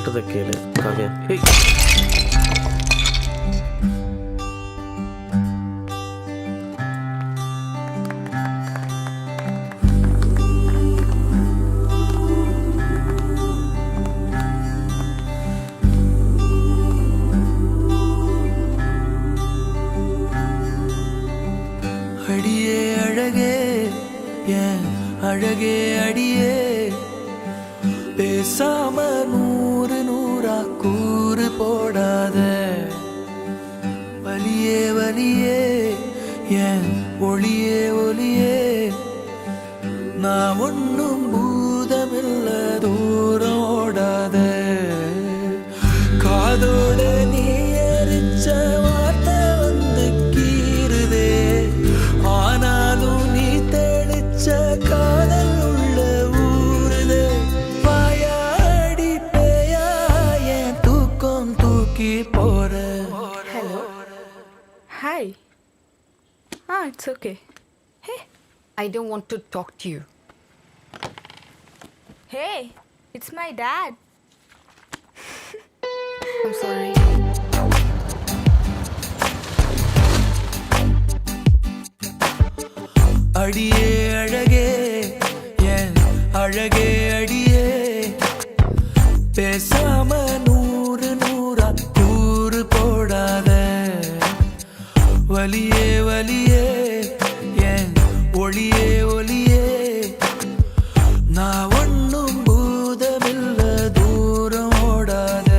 சொல்றத கேளு காவியா. ஏய் அடியே அழகே ஏன் அழகே அடியே பேசாம நூறு நூறா கூறு போடாத வலியே வலியே ஏன் ஒளியே ஒளியே நான் ஒன்னும் பூதமில்ல தூரம் ஓடாத காதோட நீ எரிச்ச வார்த்தை வந்து கீறுதே ஆனாலும் நீ தெளிச்ச காதல் உள்ள ஊறுதே வாயாடி பேயா என் தூக்கம் தூக்கி போற. Hello. Hi. It's okay. Hey, I don't want to talk to you. hey, it's my dad. I'm sorry. அடியே அழகே என் அழகே அடியே பேசாம நூறு நூறா கூறு போடாத வலியே வலியே என் ஒளியே ஒளியே நான் ஒன்னும் பூதமில்ல தூரம் ஓடாத.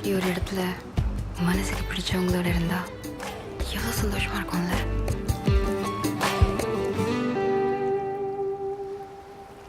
இப்படி ஒரு இடத்துல மனசுக்கு பிடிச்சவங்களோட இருந்தா எவ்வளோ சந்தோஷமா இருக்கும்ல.